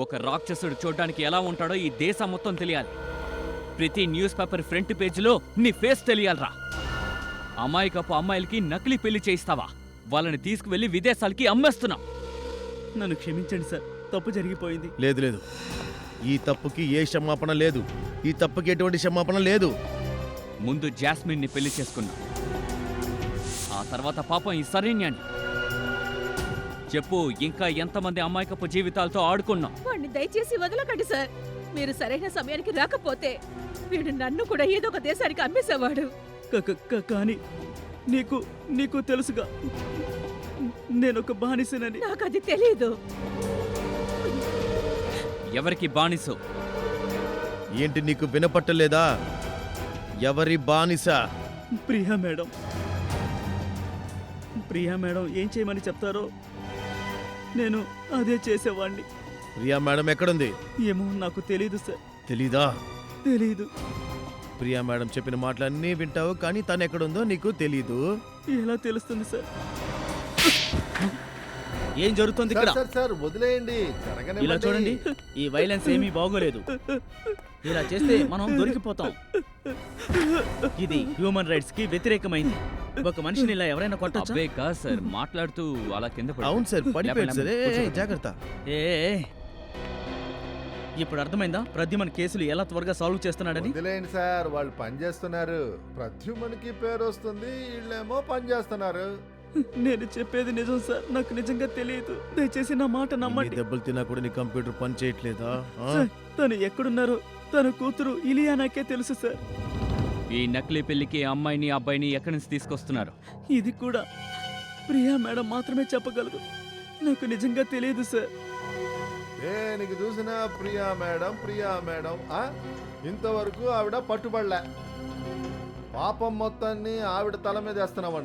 ఒక రాక్షసుడు చూడ్డానికి ఎలా ఉంటాడో ఈ దేశం మొత్తం తెలియాలి. ప్రతి న్యూస్ పేపర్ ఫ్రంట్ పేజీలో నీ ఫేస్ తెలియాలరా. అమాయకపు అమ్మాయిలకి నకిలీ పెళ్లి చేయిస్తావా? వాళ్ళని తీసుకువెళ్లి విదేశాలకి అమ్మేస్తున్నాం. నన్ను క్షమించండి సార్, తప్పు జరిగిపోయింది. లేదు లేదు, ఈ తప్పుకి ఏ క్షమాపణ లేదు. ఈ తప్పుకి ఎటువంటి క్షమాపణ లేదు. ముందు జాస్మిన్ని పెళ్లి చేసుకున్నా, ఆ తర్వాత పాపం ఈ శరణ్యాన్ని. చెప్పు, ఇంకా ఎంతమంది అమాయకపు జీవితాలతో ఆడుకున్నాం? వాడిని దయచేసి వదలకండి సార్. మీరు సరైన సమయానికి రాకపోతే వీడు నన్ను కూడా ఏదో ఒక దేశానికి అమ్మేసేవాడు. కానీ నీకు తెలుసుగా, నేనొక బానిసనని. నాకు అది తెలీదు. ఎవరికి బానిసో? ఏంటి నీకు వినపట్టలేదా? ఎవరి బానిస? ప్రియా మేడం. ప్రియా మేడం ఏం చేయమని చెప్తారో నేను అదే చేసేవాణ్ణి. ప్రియా మేడం ఎక్కడుంది? ఏమో నాకు తెలీదు సార్. తెలీదా? తెలీదు. ప్రియా మేడం చెప్పిన మాటలన్నీ వింటావు, కానీ తను ఎక్కడుందో నీకు తెలీదు. ఎలా తెలుస్తుంది సార్? ఏం జరుగుతుంది ఇక్కడ? సార్ వదిలేయండి. ఇలా చూడండి, ఈ వైలెన్స్ ఏమీ బాగోలేదు. ఇలా చేస్తే మనం దొరికిపోతాం. ఇది హ్యూమన్ రైట్స్ కి వ్యతిరేకమైంది. ఒక మనిషిని ఇలా ఎవరైనా కొట్టొచ్చా? అబ్బే కాదు సార్, మాట్లాడుతూ అలా కింద పడ్డాడు. అవును సార్, పడిపోయాడు సార్. జాగ్రత్త. ఏ ఇప్పుడు అర్థమైందా ప్రద్యుమన్ కేసులు ఎలా త్వరగా సాల్వ్ చేస్తున్నాడని? వదిలేయండి సార్, వాళ్ళు పని చేస్తున్నారు. ప్రద్యుమన్కి పేరు వస్తుంది, వీళ్ళేమో పని చేస్తున్నారు. నేను చెప్పేది నిజం సార్, నాకు నిజంగా తెలియదు. దయచేసి నా మాట నమ్మండి. దెబ్బలు తిన్నా కూడా నీ కంప్యూటర్ పని చేయట్లేదా? సార్, తను ఎక్కడున్నారో తన కూతురు ఇలియానాకే తెలుసు సార్. ఈ నకిలీ పెళ్లికి అమ్మాయిని అబ్బాయిని ఎక్కడి నుంచి తీసుకొస్తున్నారు? ఇది కూడా ప్రియా మేడం మాత్రమే చెప్పగలదు. నాకు నిజంగా తెలియదు సార్. దేనికి చూసినా ప్రియా మేడం ఇంతవరకు ఆవిడ పట్టుబడలే. పాపం మొత్తాన్ని ఆవిడ తల మీద వేస్తున్నావా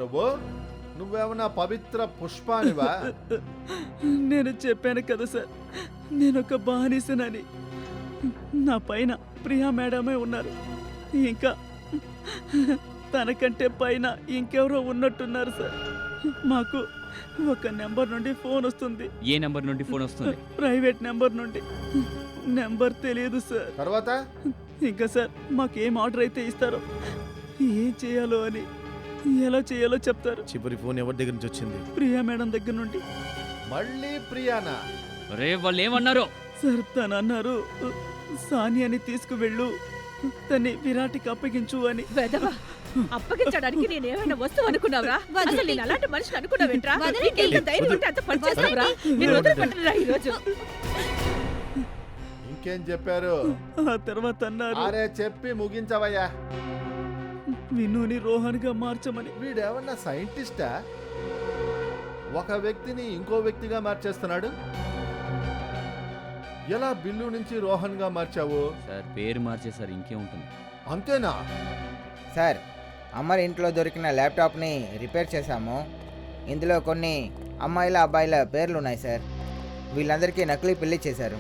నువ్వేమన్నా పవిత్ర పుష్పానివా? నేను చెప్పాను కదా సార్, నేనొక బానిసనని. నా పైన ప్రియా మేడమే ఉన్నారు. ఇంకా తనకంటే పైన ఇంకెవరో ఉన్నట్టున్నారు సార్. మాకు ఒక నెంబర్ నుండి ఫోన్ వస్తుంది. ఏ నెంబర్ నుండి ఫోన్ వస్తుంది? ప్రైవేట్ నెంబర్ నుండి. నెంబర్ తెలియదు సార్. తర్వాత ఇంకా సార్, మాకేం ఆర్డర్ అయితే ఇస్తారో, ఏం చేయాలో అని, ఎలా చేయాలో చెప్తారు. చివరి ఫోన్ ఎవరి దగ్గర నుంచి వచ్చింది? ప్రియా మేడం దగ్గర నుండి. మళ్ళీ ప్రియానా? రే, వాళ్ళు ఏమన్నారు? సార్, తను అన్నారు సానియాని తీసుకువెళ్ళు, తన్ని విరాటికి అప్పగించు అని. వెదవా, అప్పగించడానికి నేనేమైనా వస్తువు అనుకున్నావురా? అసలు నేను అలాంటి మనిషిని అనుకున్నావేంట్రా? నీకెంత ధైర్యం ఉంటే అంత పని చేస్తావురా? నేను వదిలిపెట్టనురా ఈరోజు. ఇంకేం చెప్పారు? ఆ తర్వాత అన్నారు అరే చెప్పి ముగించవయ్యా. వినుని రోహన్ గా మార్చమని. వీడేమన్నా సైంటిస్టా? ఒక వ్యక్తిని ఇంకో వ్యక్తిగా మార్చేస్తున్నాడు. ఎలా బిల్లు నుంచి రోహన్ గా మార్చావు? సార్, పేరు మార్చేసారు, ఇంకేముంటుంది? అంతేనా? సార్, అమ్మాయి ఇంట్లో దొరికిన ల్యాప్టాప్ని రిపేర్ చేశాము. ఇందులో కొన్ని అమ్మాయిల అబ్బాయిల పేర్లు ఉన్నాయి సార్. వీళ్ళందరికీ నకిలీ పెళ్లి చేశారు.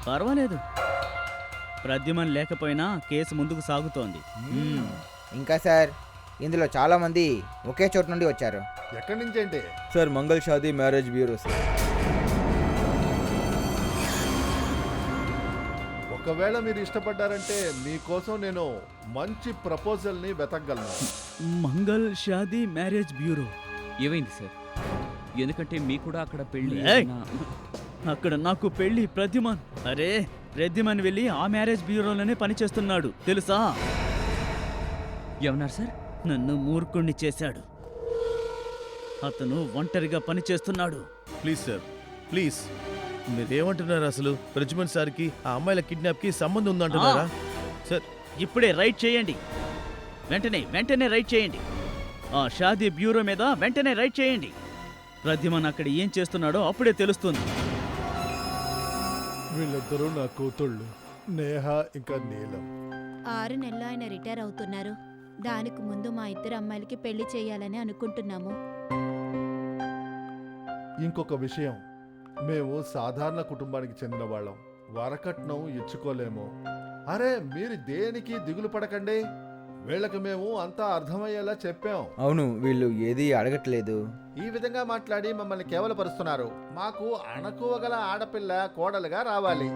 పర్వాలేదు, ప్రద్యుమన్ లేకపోయినా కేసు ముందుకు సాగుతోంది. ఇంకా సార్, ఇందులో చాలామంది ఒకే చోటు నుండి వచ్చారు. ఎక్కడి నుంచి ఏంటి? Sir, Mangal Shaadi marriage bureau sir. ఒకవేళ మీరు ఇష్టపడ్డారంటే మీకోసం నేను మంచి ప్రపోజల్ని వెతకగలను. Mangal Shaadi marriage bureau. ఏమైంది సార్? ఎందుకంటే మీ కూడా అక్కడ పెళ్లి ఏయ్! అక్కడ నాకు పెళ్లి ప్రద్యుమన్. అరే, ప్రద్యుమన్ వెళ్ళి ఆ మ్యారేజ్ బ్యూరోలోనే పనిచేస్తున్నాడు తెలుసా? ఏమన్నారు సార్? నన్ను మూర్ఖుణ్ణి చేశాడు. అతను ఒంటరిగా పనిచేస్తున్నాడు. Please sir, please. మీరేమంటున్నారు అసలు? ప్రజ్మన్ సార్కి ఆ అమ్మాయిల కిడ్నాప్ కి సంబంధం ఉందంటున్నారా? సార్, ఇప్పుడే రైట్ చేయండి. వెంటనే రైట్ చేయండి. ఆ షాదీ బ్యూరో మీద వెంటనే రైట్ చేయండి. ప్రద్యుమన్ అక్కడ ఏం చేస్తున్నాడో అప్పుడే తెలుస్తుంది. వీళ్ళిద్దరూ నా కూతుళ్ళు, నేహ ఇంకా నీలం. 6 నెలలు ఆయన రిటైర్ అవుతున్నారు. దానికి ముందు మా ఇద్దరు అమ్మాయిలకి పెళ్లి చేయాలని అనుకుంటున్నాము. ఇంకొక విషయం, మేము సాధారణ కుటుంబానికి చెందిన వాళ్ళం. వరకట్నం ఇచ్చుకోలేము. అరే మీరు దేనికి దిగులు పడకండి, వీళ్ళకి మేము అంతా అర్థమయ్యేలా చెప్పాం. అవును, వీళ్ళు ఏది అడగట్లేదు. ఈ విధంగా మాట్లాడి మమ్మల్ని కేవలపరుస్తున్నారు. మాకు అణకువగల ఆడపిల్ల కోడలుగా రావాలి.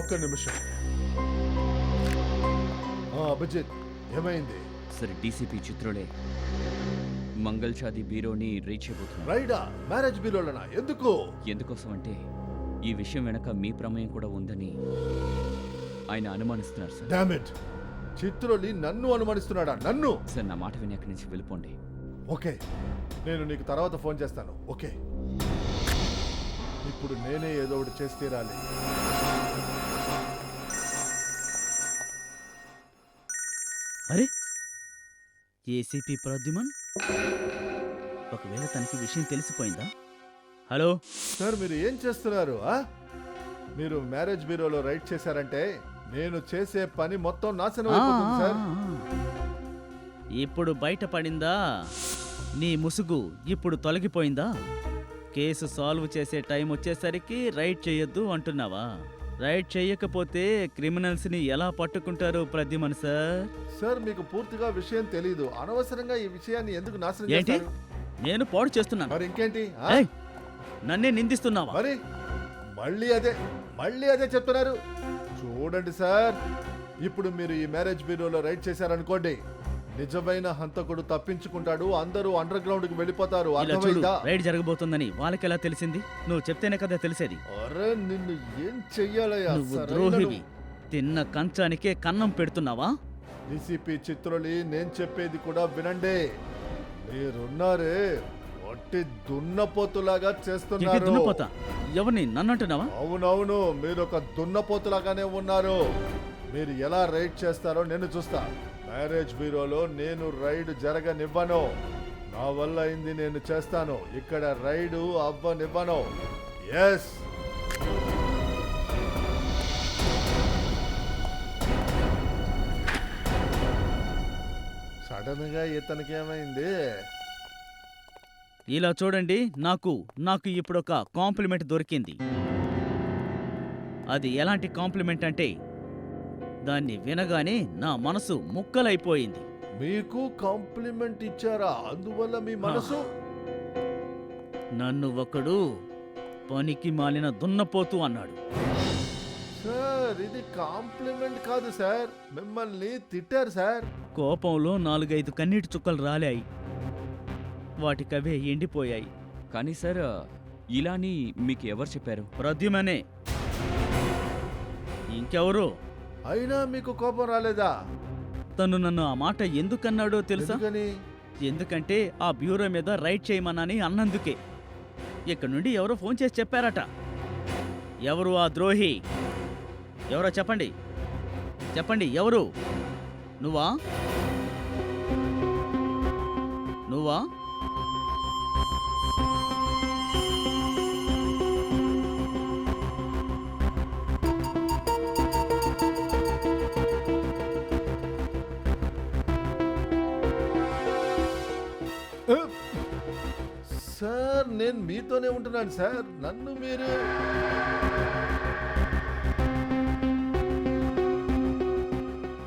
ఒక్క నిమిషం. అభిజిత్, ఏమైంది? సరే, డీసీపీ చిత్రులే మంగళ్ షాదీ బ్యూరోని రీచ్ అయిపోతున్నారు. రైడా? మ్యారేజ్ బ్యూరోలనా? ఎందుకు? ఎందుకోసం అంటే ఈ విషయం వెనక మీ ప్రమేయం కూడా ఉందని ఆయన అనుమానిస్తున్నారు సార్. డామిట్, చిత్రులి నన్ను అనుమానిస్తున్నాడా? నన్ను? సార్, నా మాట విని అక్కడి నుంచి వెళ్ళిపోండి. ఓకే, నేను నీకు తర్వాత ఫోన్ చేస్తాను. ఓకే, ఇప్పుడు నేనే ఏదో ఒకటి చేసి తీరాలి. అరే, ఏసీపీ ప్రద్యుమన్, ఒకవేళ తనకి విషయం తెలిసిపోయిందా? హలో సార్, మీరు ఏం చేస్తున్నారు? మీరు మ్యారేజ్ బ్యూరోలో రైడ్ చేశారంటే నేను చేసే పని మొత్తం నాశనం అయిపోతుంది సార్. ఇప్పుడు బయటపడిందా? నీ ముసుగు ఇప్పుడు తొలగిపోయిందా? కేసు సాల్వ్ చేసే టైం వచ్చేసరికి రైడ్ చేయొద్దు అంటున్నావా? రైడ్ చేయకపోతే క్రిమినల్స్ ని ఎలా పట్టుకుంటారు ప్రద్యుమన్ సార్? సార్, మీకు పూర్తిగా విషయం తెలీదు. అనవసరంగా ఈ విషయాన్ని ఎందుకు నాశనం ఏంటి? చేస్తారు? నేను పాడు చేస్తున్నాను. మరి ఇంకేంటి? ఏయ్, నన్నే నిందిస్తున్నావా? మరి మళ్ళీ అదే చెప్తున్నారు. చూడండి సార్, ఇప్పుడు మీరు ఈ మ్యారేజ్ బ్యూరోలో రైడ్ చేశారనుకోండి, నిజమైన హంతకుడు తప్పించుకుంటాడు, అందరూ అండర్ గ్రౌండ్ కి వెళ్ళిపోతారు. ఇలా చూడు, అర్థమైందా? రైడ్ జరగబోతుందని వాళ్ళకి ఎలా తెలిసింది? నువ్వు చెప్తేనే కదా తెలిసేది. అరే, నిన్ను ఏం చెయ్యాలయ్యా? నువ్వు సరైన ద్రోహివి. తిన్న కంచానికే కన్నం పెడుతున్నావా? డీసీపీ చిత్రులి, నేను చెప్పేది కూడా వినండి. మీరున్నారే, ఒట్టి దున్నపోతులాగా ఏంటి చేస్తున్నారు. దున్నపోతా? ఎవరిని, నన్ను అంటున్నావా? అవునవును, మీరు ఒక దున్నపోతులాగానే ఉన్నారు. మీరు ఎలా రైడ్ చేస్తారో నేను చూస్తా. మ్యారేజ్ బ్యూరోలో నేను రైడ్ జరగనివ్వను. నా వల్ల అయింది నేను చేస్తాను. ఇక్కడ రైడు అవ్వనివ్వను. ఎస్. సడన్ గా ఇతనికి ఏమైంది? ఇలా చూడండి, నాకు ఇప్పుడు ఒక కాంప్లిమెంట్ దొరికింది. అది ఎలాంటి కాంప్లిమెంట్ అంటే దాన్ని వినగానే నా మనసు ముక్కలైపోయింది. మీకు కాంప్లిమెంట్ ఇచ్చారా? అందువల్ల మీ మనసు? నన్ను ఒకడు పనికి మాలిన దున్నపోతు అన్నాడు. సార్, ఇది కాంప్లిమెంట్ కాదు సార్, మిమ్మల్ని తిట్టారు సార్. కోపంలో 4-5 కన్నీటి చుక్కలు రాలాయి. వాటికవే ఎండిపోయాయి. కానీ సార్, ఇలాని మీకు ఎవరు చెప్పారు? ప్రద్యుమనే, ఇంకెవరు? అయినా మీకు కోపం రాలేదా? తను నన్ను ఆ మాట ఎందుకన్నాడో తెలుసా? ఎందుకని? ఎందుకంటే ఆ బ్యూరో మీద రైడ్ చేయమనని అన్నందుకే. ఇక్కడి నుండి ఎవరో ఫోన్ చేసి చెప్పారట. ఎవరు ఆ ద్రోహి? ఎవరో చెప్పండి, చెప్పండి, ఎవరు? నువ్వా? నువ్వా? సార్, నేను మీతోనే ఉంటున్నాను సార్. నన్ను మీరు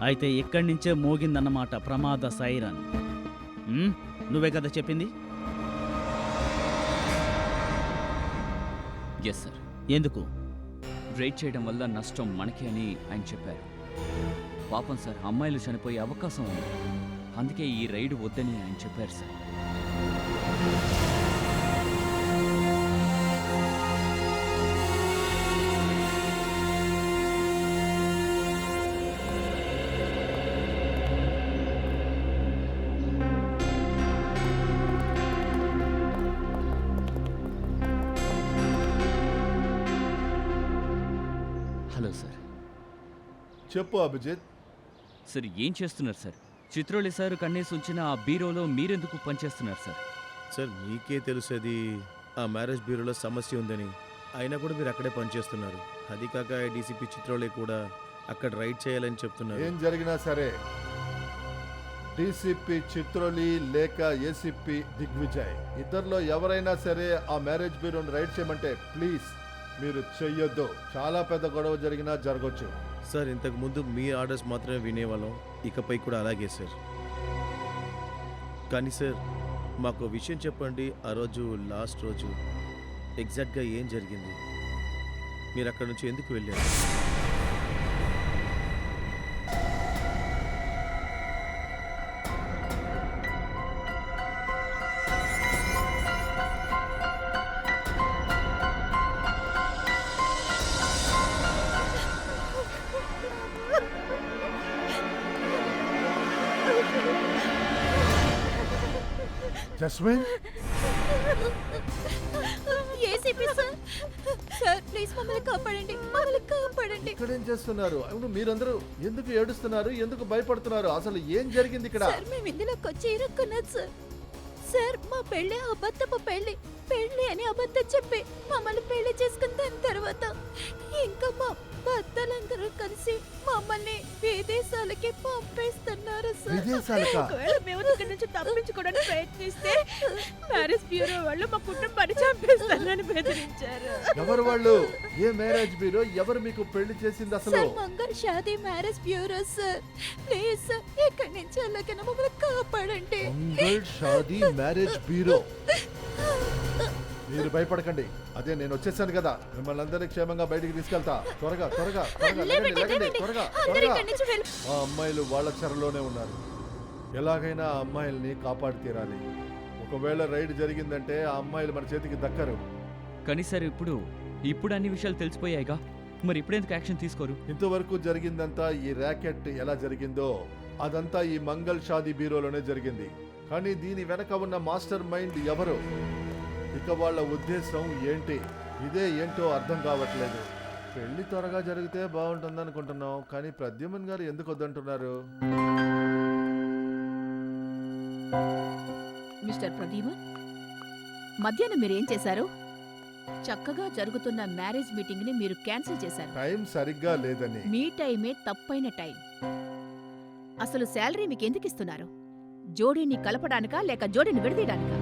అయితే ఇక్కడి నుంచే మోగిందన్నమాట ప్రమాద సైరన్. నువ్వే కదా చెప్పింది? Yes sir. ఎందుకు? రైడ్ చేయడం వల్ల నష్టం మనకే అని ఆయన చెప్పారు. పాపం సార్, అమ్మాయిలు చనిపోయే అవకాశం ఉంది. అందుకే ఈ రైడ్ వద్దని ఆయన చెప్పారు సార్. Hello sir. చెప్పు అభిజిత్. సార్, ఏం చేస్తున్నారు సార్? చిత్రోలి సార్ కన్నేసి ఉంచిన ఆ బీరోలో మీరెందుకు పనిచేస్తున్నారు సార్? సార్, మీకే తెలుసు అది ఆ మ్యారేజ్ బ్యూరోలో సమస్య ఉందని. అయినా కూడా మీరు అక్కడే పనిచేస్తున్నారు. అది కాక డీసీపీ చిత్రోలే కూడా అక్కడ రైడ్ చేయాలని చెప్తున్నారు. ఏం జరిగినా సరే డీసీపీ చిత్రోలి లేక ఏసీపీ దిగ్విజయ్, ఇద్దరిలో ఎవరైనా సరే ఆ మ్యారేజ్ బ్యూరోని రైడ్ చేయమంటే ప్లీజ్ మీరు చెయ్యొద్దు. చాలా పెద్ద గొడవ జరిగినా జరగచ్చు. సార్ ఇంతకు ముందు మీ ఆర్డర్స్ మాత్రమే వినేవాళ్ళం, ఇకపై కూడా అలాగే సార్. కానీ సార్ మాకు విషయం చెప్పండి, ఆ రోజు లాస్ట్ రోజు ఎగ్జాక్ట్గా ఏం జరిగింది? మీరు అక్కడ నుంచి ఎందుకు వెళ్ళారు? Jasmine, ACP sir, sir please మమ్మల్ని కాపాడండి, మమ్మల్ని కాపాడండి. ఇక్కడేం చేస్తున్నారు? అవును, మీరందరూ ఎందుకు ఏడుస్తున్నారు, ఎందుకు భయపడుతున్నారు? అసలు ఏం జరిగింది ఇక్కడ? సార్ మేము ఇందులోకి వచ్చి ఇరుక్కున్నాం సార్. సార్ మా పెళ్ళి అబద్ధపు పెళ్ళి, పెళ్ళి అని అబద్ధం చెప్పి మమ్మల్ని పెళ్లి చేసుకున్న దాని తర్వాత ఇంకా మా భర్తలందరూ కలిసి మమ్మల్ని విదేశాలకి పంపిస్తున్నారు సార్. విదేశాలకా? ఒకవేళ మేము ఇక్కడి నుంచి తప్పించుకోవడానికి ప్రయత్నిస్తే మ్యారేజ్ బ్యూరో వాళ్ళు మా కుటుంబాన్ని చంపేస్తారని బెదిరించారు. ఎవరు వాళ్ళు? ఏ మ్యారేజ్ బ్యూరో? ఎవరు మీకు పెళ్లి చేసింది అసలు? సార్ మంగళ Shaadi marriage bureau sir. Please sir ఇక్కడి నుంచి వెళ్ళకన్నా మమ్మల్ని కాపాడండి. Mangal Shaadi marriage bureau. మీరు భయపడకండి, అదే నేను వచ్చేసాను కదా, మిమ్మల్ని అందరినీ క్షేమంగా బయటికి తీసుకెళ్తా. త్వరగా త్వరగా త్వరగా లెగండి, లెగండి, త్వరగా త్వరగా. ఆ అమ్మాయిలు వాళ్ళ చెరలోనే ఉన్నారు. ఎలాగైనా ఆ అమ్మాయిల్ని కాపాడి తీరాలి. ఒకవేళ రైడ్ జరిగిందంటే ఆ అమ్మాయిలు మన చేతికి దక్కరు. కానీ సార్ ఇప్పుడు అన్ని విషయాలు తెలిసిపోయాయిగా, మరి ఇప్పుడెందుకు యాక్షన్ తీసుకోరు? ఇంతవరకు జరిగిందంతా ఈ ర్యాకెట్ ఎలా జరిగిందో అదంతా ఈ మంగళ్ షాదీ బ్యూరోలోనే జరిగింది. కానీ దీని వెనక ఉన్న మాస్టర్ మైండ్ ఎవరు? ఇక వాళ్ళ ఉద్దేశం ఏంటి? ఇదే ఏంటో అర్థం కావట్లేదు. పెళ్లి త్వరగా జరిగితే బాగుంటుంది అనుకుంటున్నాం, కానీ ప్రద్యుమన్ గారు ఎందుకు వద్దంటున్నారు? మిస్టర్ ప్రదీమన్, మధ్యాహ్నం మీరేం చేశారు? చక్కగా జరుగుతున్న మ్యారేజ్ మీటింగ్ ని మీరు క్యాన్సిల్ చేశారు. టైం సరిగ్గా లేదని. మీ టైమే తప్పైన టైం. అసలు శాలరీ మీకు ఎందుకు ఇస్తున్నారు? జోడీని కలపడానికా లేక జోడీని విడదీయడానికా?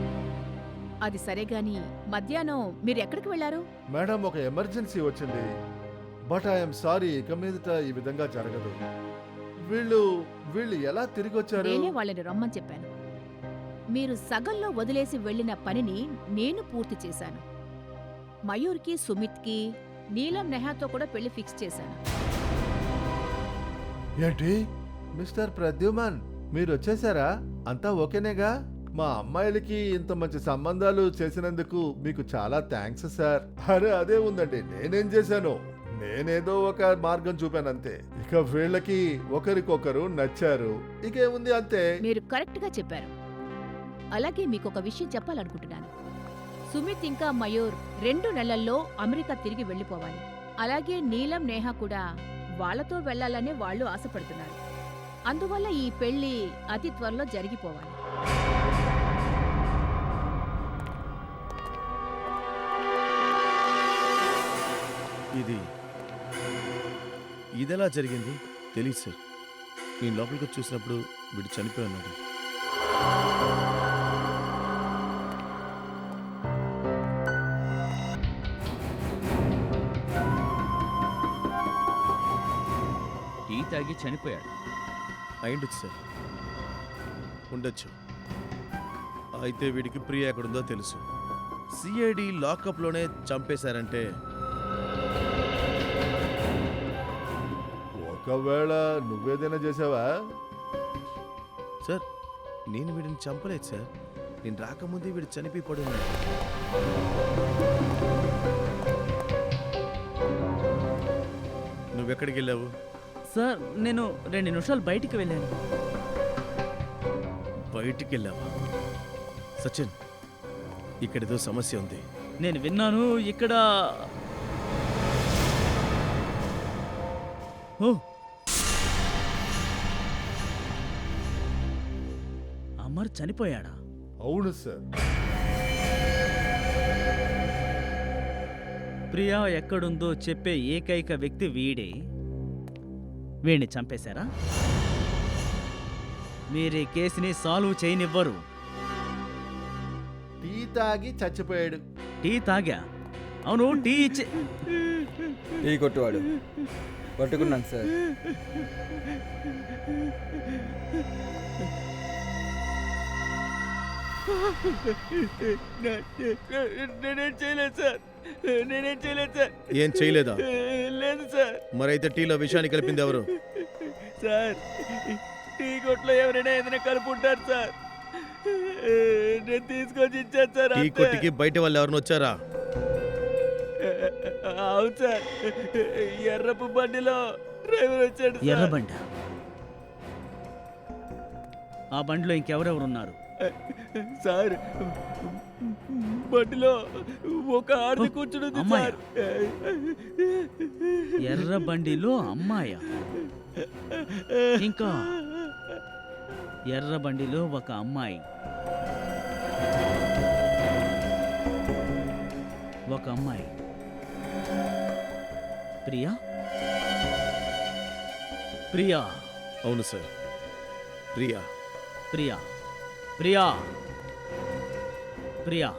అది సరే గాని మధ్యాహ్నం మీరు ఎక్కడికి వెళ్లారు? మేడం, ఒక ఎమర్జెన్సీ వచ్చింది. బట్ ఐఎమ్ సారీ, ఇక మీదట ఈ విధంగా జరగదు. వీళ్ళు ఎలా తిరిగి వచ్చారు? నేనే వాళ్ళని రమ్మని చెప్పాను. మీరు సగంలో వదిలేసి వెళ్ళిన పనిని నేను పూర్తి చేశాను. మయూర్కి, సుమిత్కి, నీలం నెహాతో కూడా పెళ్లి ఫిక్స్ చేశాను. ఏంటి మిస్టర్ ప్రద్యుమన్, మీరు వచ్చేసారా? అంతా ఓకేనేగా? మా అమ్మాయిలకి ఇంత మంచి సంబంధాలు చేసినందుకు మీకు చాలా థ్యాంక్స్ సార్. అరే అదే ఉందండి, నేనేం చేశాను? నేనేదో ఒక మార్గం చూపాను అంతే. ఇక వీళ్ళకి ఒకరికొకరు నచ్చారు, ఇకేముంది అంతే. మీరు కరెక్ట్ గా చెప్పారు. అలాగే మీకు ఒక విషయం చెప్పాలనుకుంటున్నాను. సుమిత్ ఇంకా మయూర్ 2 నెలల్లో అమెరికా తిరిగి వెళ్ళిపోవాలి. అలాగే నీలం, నేహ కూడా వాళ్ళతో వెళ్లాలనే వాళ్ళు ఆశపడుతున్నారు. అందువల్ల ఈ పెళ్లి అతి త్వరలో జరిగిపోవాలి. ఇదెలా జరిగింది? తెలియదు సార్. నేను లోపలికి చూసినప్పుడు వీడు చనిపోయి ఉన్నాడు. టీ తాగి చనిపోయాడు. అయిండొచ్చు సార్, ఉండొచ్చు. అయితే వీడికి ప్రియ ఎక్కడుందో తెలుసు. సిఐడి లాకప్లోనే చంపేశారంటే ఒకవేళ నువ్వేదైనా చేసావా? సార్, నేను వీడిని చంపలేదు సార్. నేను రాకముందే వీడు చనిపోయి పడి ఉన్నాడు. నువ్వెక్కడికి వెళ్ళావు? సార్ నేను 2 నిమిషాలు బయటికి వెళ్ళాను. బయటికి వెళ్ళావా? సచిన్, ఇక్కడేదో సమస్య ఉంది. నేను విన్నాను ఇక్కడ. ఓ, అమర్ చనిపోయాడా? అవును సార్. ప్రియా ఎక్కడుందో చెప్పే ఏకైక వ్యక్తి వీడే. వీడిని చంపేశారా? మీరు ఈ కేసుని సాల్వ్ చేయనివ్వరు. టీ తాగి చచ్చిపోయాడు. టీ తాగా? అవును, టీ ఇచ్చే. టీ కొట్టువాడు పట్టుకున్నాను సార్. నేనేం చేయలేదు సార్, నేనేం చేయలేదు సార్. ఏం చేయలేదా? లేదు సార్. మరైతే టీలో విషయాన్ని కలిపింది ఎవరు? సార్, టీ కొట్లో ఎవరైనా ఏదైనా కలుపుంటారు సార్. నేను తీసుకొచ్చి ఇచ్చాను సార్. టీ అంతే. కొట్టికి బయట వాళ్ళు ఎవరిని వచ్చారా? అవును సార్, ఎర్రపు బండిలో డ్రైవర్ వచ్చాడు సార్. ఎర్రబండ? ఆ బండిలో ఇంకెవరెవరు ఉన్నారు? సార్, బండిలో ఒక ఆడది కూర్చుని అమ్మాయా? సార్. ఎర్ర బండిలో అమ్మాయ, ఇంకా ఎర్ర బండిలో ఒక అమ్మాయి, ఒక అమ్మాయి. ప్రియా? ప్రియా? అవును సార్, ప్రియా. ప్రియా, ప్రియా, ప్రియా,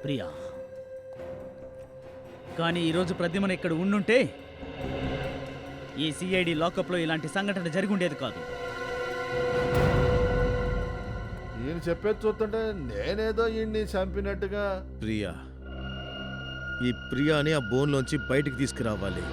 ప్రియా. కానీ ఈరోజు ప్రద్యుమన ఇక్కడ ఉండుంటే ఈ సిఐడి లాకప్లో ఇలాంటి సంఘటన జరిగి ఉండేది కాదు. ఈయన చెప్పేది చూస్తుంటే నేనేదో ఈయన్ని చంపినట్టుగా. ప్రియా, ఈ ప్రియాని ఆ బోన్లోంచి బయటికి తీసుకురావాలి.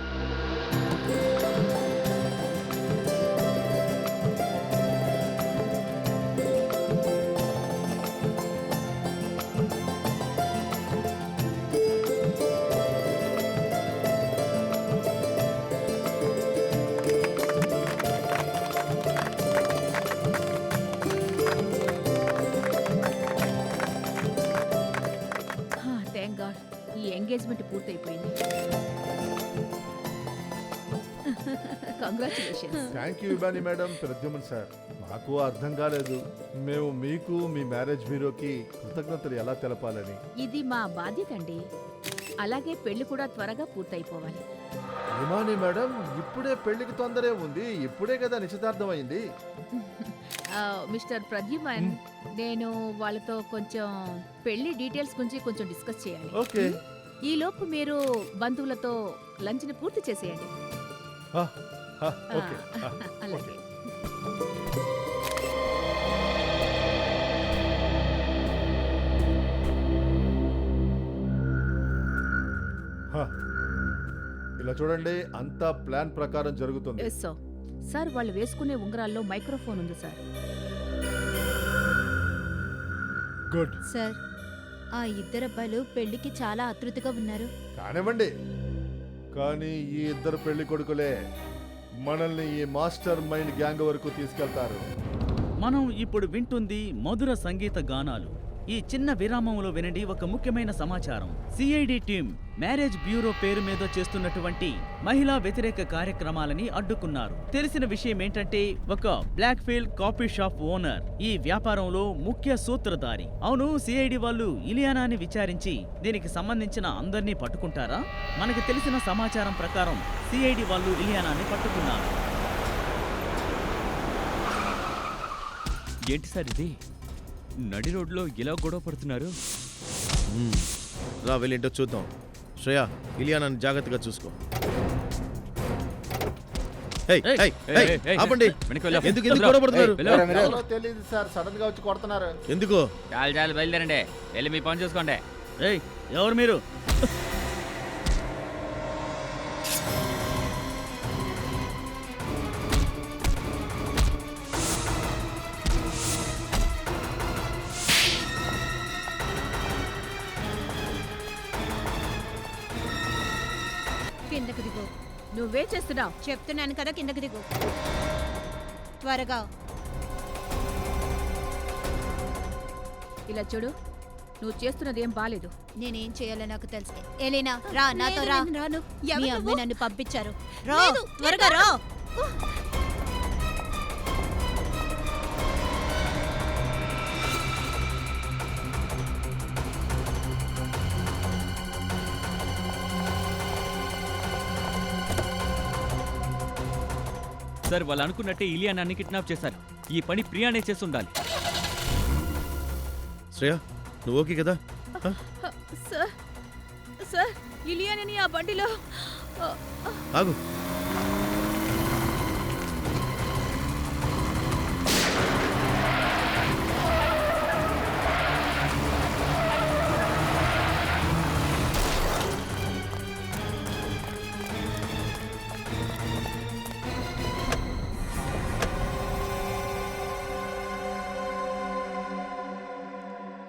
థ్యాంక్ గాడ్, ఈ ఎంగేజ్మెంట్ పూర్తయిపోయింది. Congratulations. Thank you Ibani madam, Pradyuman sir. మాకు అర్థం కాలేదు, మేము మీకు మీ మ్యారేజ్ బ్యూరోకి కృతజ్ఞతలు ఎలా తెలపాలని. ఇది మా బాధ్యత అండి. అలాగే పెళ్లి కూడా త్వరగా పూర్తయిపోవాలి. ఇమానీ మేడం, ఇప్పుడే పెళ్లికి తొందరే ఉంది, ఇప్పుడే కదా నిశ్చితార్థం అయింది. మిస్టర్ ప్రద్యుమన్, నేను వాళ్ళతో కొంచెం పెళ్లి డీటెయిల్స్ గురించి కొంచెం డిస్కస్ చేయాలి. ఓకే. ఈ లోపు మీరు బంధువులతో లంచ్ని పూర్తి చేసేయండి. ఆ, ఆ, ఓకే. ఆ, అలాగే. హా. ఇలా చూడండి, అంతా ప్లాన్ ప్రకారం జరుగుతుంది. Yes sir. సార్, వాళ్ళు వేసుకునే ఉంగరాల్లో మైక్రోఫోన్ ఉంది సార్. గుడ్. సార్, ఆ ఇద్దరు అబ్బాయిలు పెళ్లికి చాలా ఆతృతగా ఉన్నారు. కానివ్వండి, కానీ ఈ ఇద్దరు పెళ్లి కొడుకులే మనల్ని ఈ మాస్టర్ మైండ్ గ్యాంగ్ వరకు తీసుకెళ్తారు. మనం ఇప్పుడు వింటుంది మధుర సంగీత గానాలు. ఈ చిన్న విరామంలో వినండి ఒక ముఖ్యమైన సమాచారం. సిఐడి టీం మ్యారేజ్ బ్యూరో పేరు మీద చేస్తున్నటువంటి మహిళా వ్యతిరేక కార్యక్రమాలని అడ్డుకున్నారు. తెలిసిన విషయం ఏంటంటే, ఒక black field coffee shop owner ఈ వ్యాపారంలో ముఖ్య సూత్రధారి. అవును, సిఐడి వాళ్ళు ఇలియానాని విచారించి దీనికి సంబంధించిన అందరినీ పట్టుకుంటారా? మనకి తెలిసిన సమాచారం ప్రకారం సిఐడి వాళ్ళు ఇలియానాని పట్టుకున్నారు. ఏంటి సార్ ఇది? నడి రోడ్లో ఇలా గొడవ పడుతున్నారు. రా, వెళ్ళేంటో చూద్దాం. శ్రేయా, ఇలియానాని జాగ్రత్తగా చూసుకో. ఏయ్, ఏయ్, ఏయ్, ఏయ్, ఆపండి. ఎందుకు గొడవ పడుతున్నారు? ఎవరో తెలియదు సార్, సడన్ గా వచ్చి కొడుతున్నారు. ఎందుకు? చాలు చాలు, బయలుదేరండి, వెళ్ళి మీ పని చూసుకోండి. ఏయ్, ఎవరు మీరు? కిందకి దిగు. నువ్వే చేస్తున్నావు. చెప్తున్నాను కదా, కిందకి దిగు త్వరగా. ఇలా చూడు, నువ్వు చేస్తున్నది ఏం బాలేదు. నేనేం చేయాలో నాకు తెలుసు. ఎలీనా, రా నాతో రా. రాను. మీ అమ్మే నన్ను పంపించారు. రా, త్వరగా రా. సార్ వాళ్ళు అనుకున్నట్టే ఇలియానాన్ని కిడ్నాప్ చేశారు. ఈ పని ప్రియానే చేసి ఉండాలి. శ్రేయ నువ్వు ఓకే కదా? సార్ సార్ ఇలియానని ఆ బండిలో ఆగు.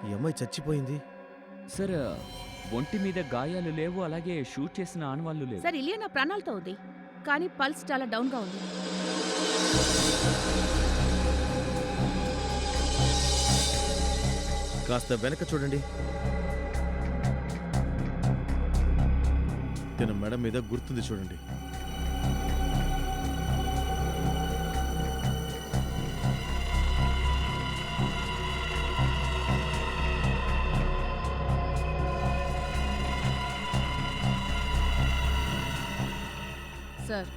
ఈ అమ్మాయి చచ్చిపోయింది. సార్ ఒంటి మీద గాయాలు లేవు, అలాగే షూట్ చేసిన ఆనవాళ్లు లేవు. సార్ ఇలియానా ప్రాణాలతో ఉంది, కానీ పల్స్ చాలా డౌన్గా ఉంది. కాస్త వెనక చూడండి. తన మెడ మీద గుర్తుంది చూడండి. సార్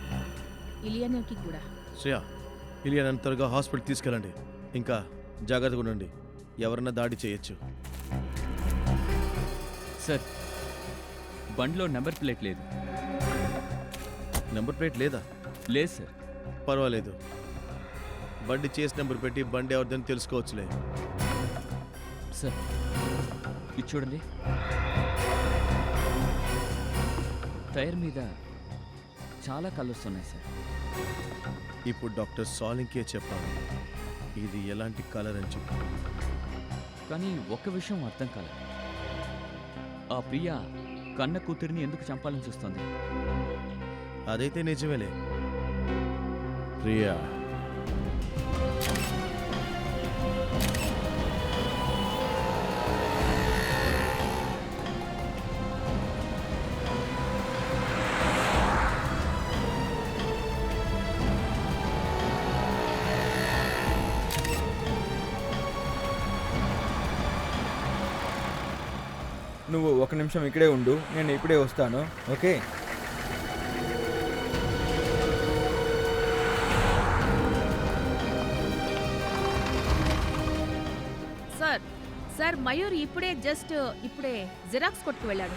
ఇలియానాకి కూడా. శ్రేయ ఇలియానా త్వరగా హాస్పిటల్ తీసుకెళ్ళండి. ఇంకా జాగ్రత్తగా ఉండండి, ఎవరన్నా దాడి చేయొచ్చు. సార్ బండిలో నెంబర్ ప్లేట్ లేదు. నెంబర్ ప్లేట్ లేదా? లేదు సార్. పర్వాలేదు, బండి చేసి నెంబర్ పెట్టి బండి ఎవరిదని తెలుసుకోవచ్చులే. సార్ ఇది చూడండి, టైర్ మీద చాలా కలర్స్ ఉన్నాయి సార్. ఇప్పుడు డాక్టర్ సాలింకే చెప్పాలి ఇది ఎలాంటి కలర్ అని చెప్పి. కానీ ఒక్క విషయం అర్థం కాలేదు. ఆ ప్రియా కన్న కూతురిని ఎందుకు చంపాలని చూస్తుంది? అదైతే నిజమేలే. ప్రియా నువ్వు ఒక నిమిషం ఇక్కడే ఉండు, నేను ఇప్పుడే వస్తాను. ఓకే? సార్ సార్ మయూర్ ఇప్పుడే జిరాక్స్ కొట్టుకు వెళ్ళాడు.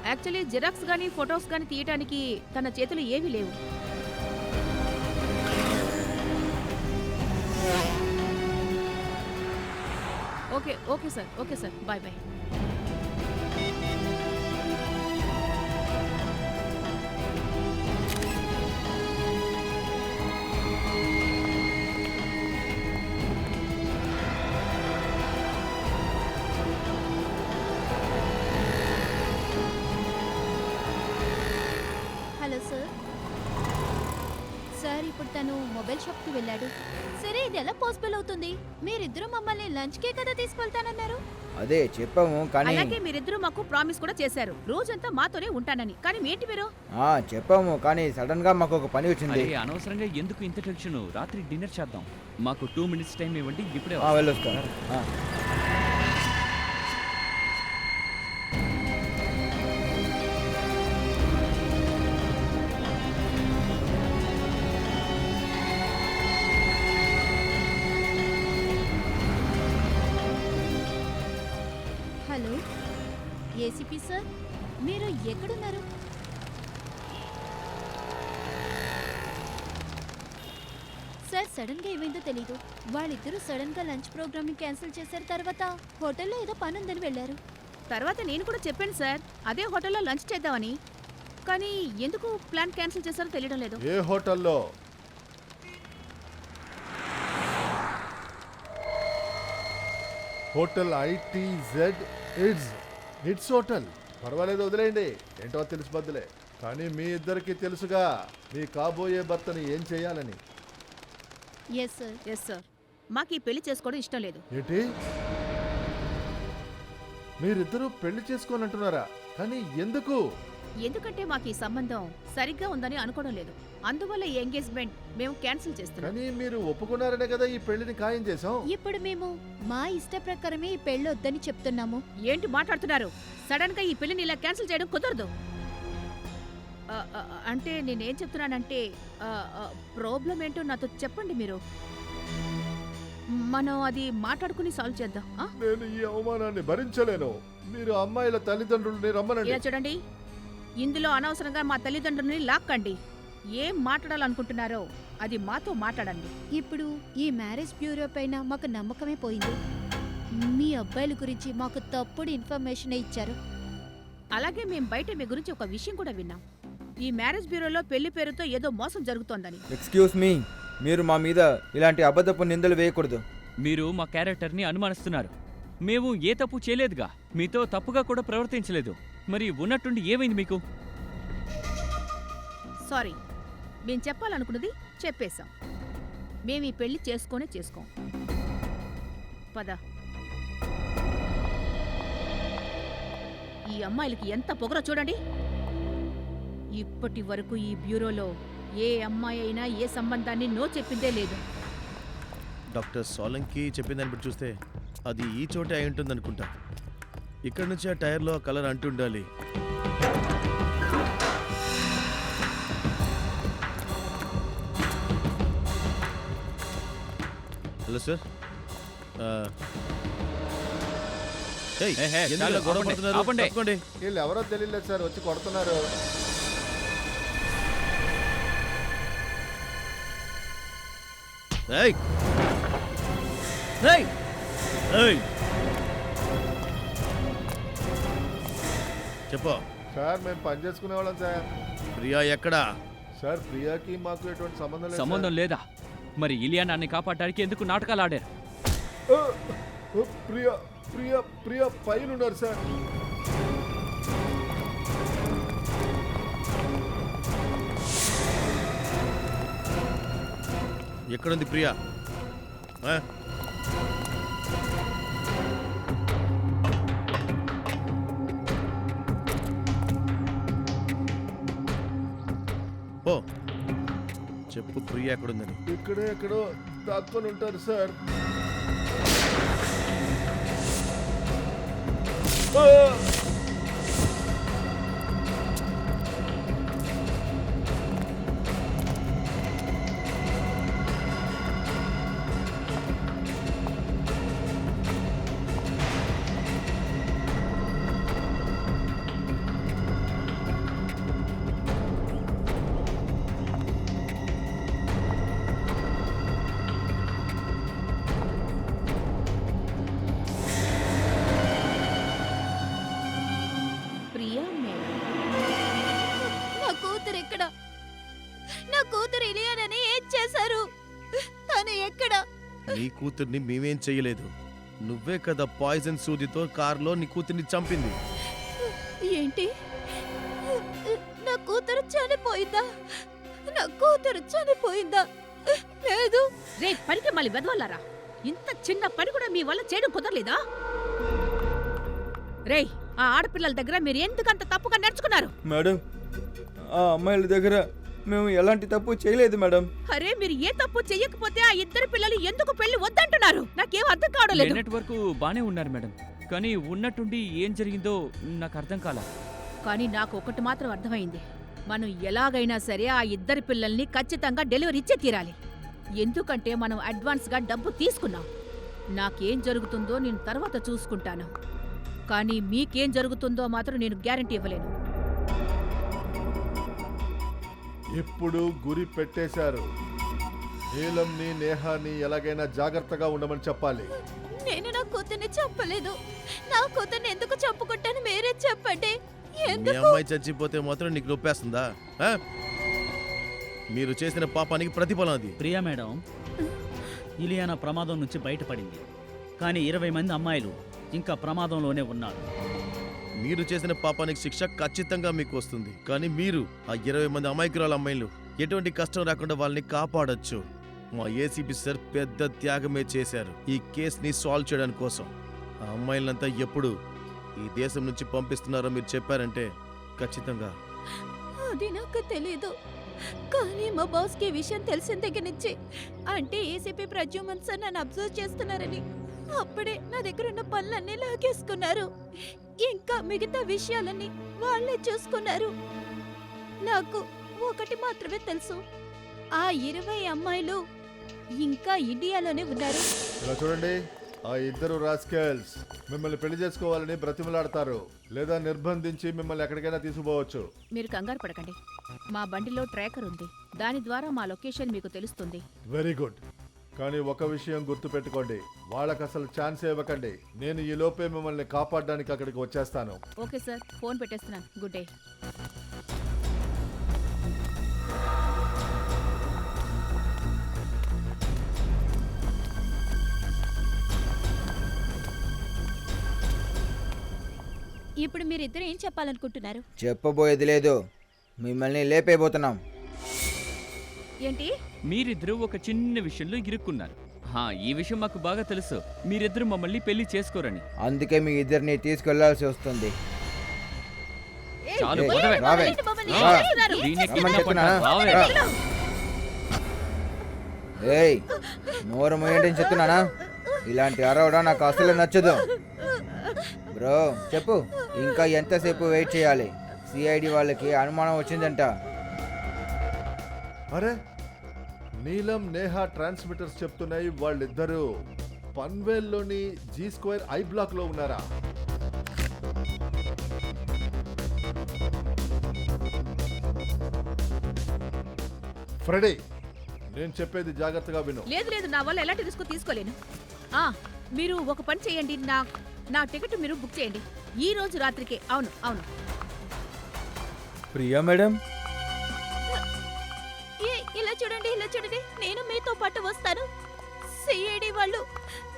యాక్చువల్లీ జిరాక్స్ కానీ ఫొటోస్ కానీ తీయటానికి తన చేతులు ఏమీ లేవు. Okay sir bye bye. Hello sir. Sir ఇప్పుడు తను మొబైల్ షాప్కి వెళ్ళాడు. సరే, ఇది ఎలా పాసిబుల్ అవుతుంది? మీరిద్దరూ మమ్మల్ని లంచ్కే కదా తీసుకెళ్తానన్నారు. అదే చెప్పాము కానీ అలాగే మీరిద్దరూ మాకు ప్రామిస్ కూడా చేశారు, రోజంతా మాతోనే ఉంటానని. కానీ ఏంటి మీరు? చెప్పాము కానీ సడన్ గా మాకు ఒక పని వచ్చింది. అరే అనవసరంగా ఎందుకు ఇంత టెన్షన్? రాత్రి డిన్నర్ చేద్దాం. మాకు 2 minutes టైం ఇవ్వండి, ఇప్పుడే వెళ్ళొస్తాను. హలో ఏసీపీ సార్, మీరు ఎక్కడున్నారు? సార్ సడన్ గా ఏమైందో తెలీదు. వాళ్ళిద్దరూ సడన్ గా లంచ్ ప్రోగ్రామ్ ని క్యాన్సిల్ చేశారు. తర్వాత హోటల్లో ఏదో పని ఉందని వెళ్ళారు. తర్వాత నేను కూడా చెప్పాను సార్, అదే హోటల్లో లంచ్ చేద్దామని. కానీ ఎందుకు ప్లాన్ క్యాన్సిల్ చేశారో తెలియడం లేదు. ఏ హోటల్లో? Hotel ITZ it's hotel. పర్వాలేదు, వదిలేయండి. ఏంటో తెలిసి బద్దులే. కానీ మీ ఇద్దరికి తెలుసుగా మీ కాబోయే భర్తని ఏం చేయాలని. Yes sir. మాకు ఈ పెళ్లి చేసుకోవడం ఇష్టం లేదు. ఏంటి, మీరిద్దరూ పెళ్లి చేసుకోనంటున్నారా? కానీ ఎందుకు? ఎందుకంటే మాకు ఈ సంబంధం సరిగ్గా ఉందని అనుకోవడం లేదు. అందువల్ల ఈ ఎంగేజ్మెంట్ మేము క్యాన్సిల్ చేస్తున్నాం. కానీ మీరు ఒప్పుకున్నారనే కదా ఈ పెళ్లిని ఖాయం చేసాం. ఇప్పుడు మేము మా ఇష్ట ప్రకారమే ఈ పెళ్ళి వద్దని చెప్తున్నాము. ఏంటి మాట్లాడుతున్నారు? సడన్ గా ఈ పెళ్లిని ఇలా క్యాన్సిల్ చేయడం కుదరదు. అంటే నేనేం చెప్తున్నానంటే ప్రాబ్లం ఏంటో నాతో చెప్పండి మీరు. మనం అది మాట్లాడుకుని సాల్వ్ చేద్దాం. నేను ఈ అవమానాన్ని భరించలేను. మీరు అమ్మాయిల తల్లిదండ్రులని రమ్మనండి. ఇలా చూడండి, ఇందులో అనవసరంగా మా తల్లిదండ్రులని లాక్కండి. ఏం మాట్లాడాలనుకుంటున్నారో అది మాతో మాట్లాడండి. ఇప్పుడు ఈ మ్యారేజ్ బ్యూరో పైన మాకు నమ్మకమే పోయింది. మీ అబ్బాయిల గురించి మాకు తప్పుడు ఇన్ఫర్మేషన్ ఇచ్చారు. అలాగే మేం బయట మీ గురించి ఒక విషయం కూడా విన్నాం. ఈ మ్యారేజ్ బ్యూరోలో పెళ్లి పేరుతో ఏదో మోసం జరుగుతోందని. ఎక్స్క్యూజ్ మీ, మీరు మా మీద ఇలాంటి అబద్ధపు నిందలు వేయకూడదు. మీరు మా క్యారెక్టర్ని అనుమానిస్తున్నారు. మేము ఏ తప్పు చేయలేదుగా, మీతో తప్పుగా కూడా ప్రవర్తించలేదు. మరి ఉన్నట్టుండి ఏమైంది మీకు? సారీ, మేం చెప్పాలనుకున్నది చెప్పేశాం. మేము ఈ పెళ్లి చేసుకోం. పద. ఈ అమ్మాయిలకి ఎంత పొగరో చూడండి. ఇప్పటి వరకు ఈ బ్యూరోలో ఏ అమ్మాయి అయినా ఏ సంబంధాన్ని నో చెప్పిందే లేదు. డాక్టర్ సోలంకి చెప్పిన దాన్ని బట్టి చూస్తే అది ఈ చోటే అయి ఉంటుంది అనుకుంటా. ఇక్కడ నుంచి ఆ టైర్లో ఆ కలర్ అంటుండాలి. Hello sir. చాలు, ఆపండి. తప్పకండి. వీళ్ళు ఎవరో తెలియలేదు సార్, వచ్చి కొడుతున్నారు. ఏయ్! ఏయ్! ఏయ్! చెప్పు. సార్ మేము పని చేసుకునే వాళ్ళం సార్. ప్రియా ఎక్కడా? సార్ ప్రియాకి మాకు ఎటువంటి సంబంధం లేదు. సంబంధం లేదా? మరి ఇలియానాన్ని కాపాడడానికి ఎందుకు నాటకాలు ఆడారు? ప్రియా ప్రియా ప్రియా పైన ఉన్నారు సార్. ఎక్కడుంది ప్రియా? ఆ? ఓ చెప్పు, ప్రియా ఎక్కడుందని. ఇక్కడే ఎక్కడో దాక్కొని ఉంటారు సార్. ప్రియా మేడం, నా కూతురు ఎక్కడ? నా కూతురు ఇలియానని ఏం చేశారు? తను ఎక్కడ? నీ కూతుర్ని మేమేం చెయ్యలేదు. నువ్వే కదా పాయిజన్ సూదితో కారులో నీ కూతుర్ని చంపింది. ఏంటి? నా కూతురు చనిపోయిందా? నా కూతురు చనిపోయిందా? లేదు. రే పనికి మళ్ళీ వెదవల్లారా, ఇంత చిన్న పని కూడా మీ వల్ల చేయడం కుదరలేదా? రేయ్, ఆ ఆడపిల్లల దగ్గర మీరు ఎందుకంత తప్పుగా నడుచుకున్నారు? మేడం, ఆ అమ్మాయిల దగ్గర మేము ఎలాంటి తప్పు చేయలేదు మేడం. అరే, మీరు ఏ తప్పు చెయ్యకపోతే ఆ ఇద్దరు పిల్లలు ఎందుకు పెళ్లి వద్దంటున్నారు? నాకేం అర్థం కావడం లేదు. నిన్నటి వరకు బానే ఉన్నారు మేడం, కానీ ఉన్నట్టుండి ఏం జరిగిందో నాకు అర్థం కాలా. కానీ నాకు ఒకటి మాత్రం అర్థమైంది. మనం ఎలాగైనా సరే ఆ ఇద్దరి పిల్లల్ని ఖచ్చితంగా డెలివరీ ఇచ్చే తీరాలి. ఎందుకంటే మనం అడ్వాన్స్గా డబ్బు తీసుకున్నాం. నాకేం జరుగుతుందో నేను తర్వాత చూసుకుంటాను, కానీ మీకేం జరుగుతుందో మాత్రం నేను గ్యారెంటీ ఇవ్వలేను. ఇప్పుడు గురి పెట్టేశారు. నీలంని నేహాని ఎలాగైనా జాగ్రత్తగా ఉండమని చెప్పాలి. నేను నా కూతుర్ని చంపలేదు. నా కూతుర్ని ఎందుకు చంపుకుంటాను మీరే చెప్పండి. మీ ఎందుకు? అమ్మాయి చచ్చిపోతే మాత్రం నీకు నొప్పేస్తుందా? ఆ? మీరు చేసిన పాపానికి ప్రతిఫలం అది. ప్రియా మేడం, ఇలియానా ప్రమాదం నుంచి బయటపడింది, కానీ 20 మంది అమ్మాయిలు ఇంకా ప్రమాదంలోనే ఉన్నారు. మీరు చేసిన పాపానికి శిక్ష ఖచ్చితంగా మీకు వస్తుంది, కానీ మీరు ఆ 20 మంది అమాయకురాల అమ్మాయిలు ఎటువంటి కష్టం రాకుండా వాళ్ళని కాపాడొచ్చు. మా ఏసీపీ సార్ పెద్ద త్యాగమే చేశారు ఈ కేసుని సాల్వ్ చేయడానికి కోసం. ఆ అమ్మాయిలంతా ఎప్పుడు ఈ దేశం నుంచి పంపిస్తున్నారో మీరు చెప్పారంటే ఖచ్చితంగా. అది నాకు తెలీదు, కానీ మా బాస్కి ఈ విషయం తెలిసిన దగ్గర నుంచి, అంటే ఏసీపీ ప్రద్యుమన్ సార్ నన్ను అబ్జర్వ్ చేస్తున్నారని, అప్పుడే నా దగ్గర ఉన్న పనులన్నీ లాగేసుకున్నారు. ఇంకా మిగతా విషయాలన్నీ వాళ్ళే చూసుకున్నారు. నాకు ఒకటి మాత్రమే తెలుసు. ఆ 20 అమ్మాయిలు ఇంకా ఇండియాలోనే ఉన్నారు. ఇలా చూడండి, ఆ ఇద్దరు రాస్కెల్స్ మిమ్మల్ని పెళ్లి చేసుకోవాలని బ్రతిమలాడతారు, లేదా నిర్బంధించి మిమ్మల్ని ఎక్కడికైనా తీసుకుపోవచ్చు. మీరు కంగారు పడకండి. మా బండిలో ట్రాకర్ ఉంది. దాని ద్వారా మా లొకేషన్ మీకు తెలుస్తుంది. Very good. కానీ ఒక విషయం గుర్తుపెట్టుకోండి, వాళ్ళకి అసలు ఛాన్స్ ఇవ్వకండి. నేను ఈ లోపే మిమ్మల్ని కాపాడడానికి అక్కడికి వచ్చేస్తాను. ఓకే సార్, ఫోన్ పెట్టేస్తున్నాను. Good day. ఇప్పుడు మీరిద్దరు ఏం చెప్పాలనుకుంటున్నారు? చెప్పబోయేది లేదు, మిమ్మల్ని లేపేయబోతున్నాం. ఏంటి? మీరిద్దరూ ఒక చిన్న విషయంలో ఇరుక్కున్నారు. ఈ విషయం మాకు బాగా తెలుసు. మీరిద్దరు మమ్మల్ని పెళ్లి చేసుకోరని. అందుకే మీ ఇద్దరిని తీసుకెళ్లాల్సి వస్తుంది. చాలు, ఏయ్, పదవే. రావే. మమ్మల్ని రా. ఏం చేస్తున్నారు? దీన్ని రమ్మని కిడ్నాప్ చెప్తున్నా. అంటారు. రావే. రా. ఏయ్, నోరు మూయండి చెప్తున్నానా? ఇలాంటి అరవడం నాకు అసలు నచ్చదు. బ్రో చెప్పు, ఇంకా ఎంతసేపు వెయిట్ చేయాలి? సిఐడి వాళ్ళకి అనుమానం వచ్చిందంట. అరే, నీలం నేహా ట్రాన్స్మిటర్స్ చెప్తున్నాయి వాళ్ళిద్దరూ పన్వేల్లోని G² ఐ బ్లాక్ లో ఉన్నారా? ఫ్రెడీ, నేను చెప్పేది జాగ్రత్తగా విను. లేదు లేదు, నా వల్ల ఎలాంటి రిస్క్ తీసుకోలేను. మీరు ఒక పని చేయండి, నా టికెట్ మీరు బుక్ చేయండి ఈ రోజు రాత్రికి. అవును అవును. ప్రియా మేడం, ఇలా చూడండి, ఇలా చూడండి, నేను మీతో పాటు వస్తాను. సిఐడి వాళ్ళు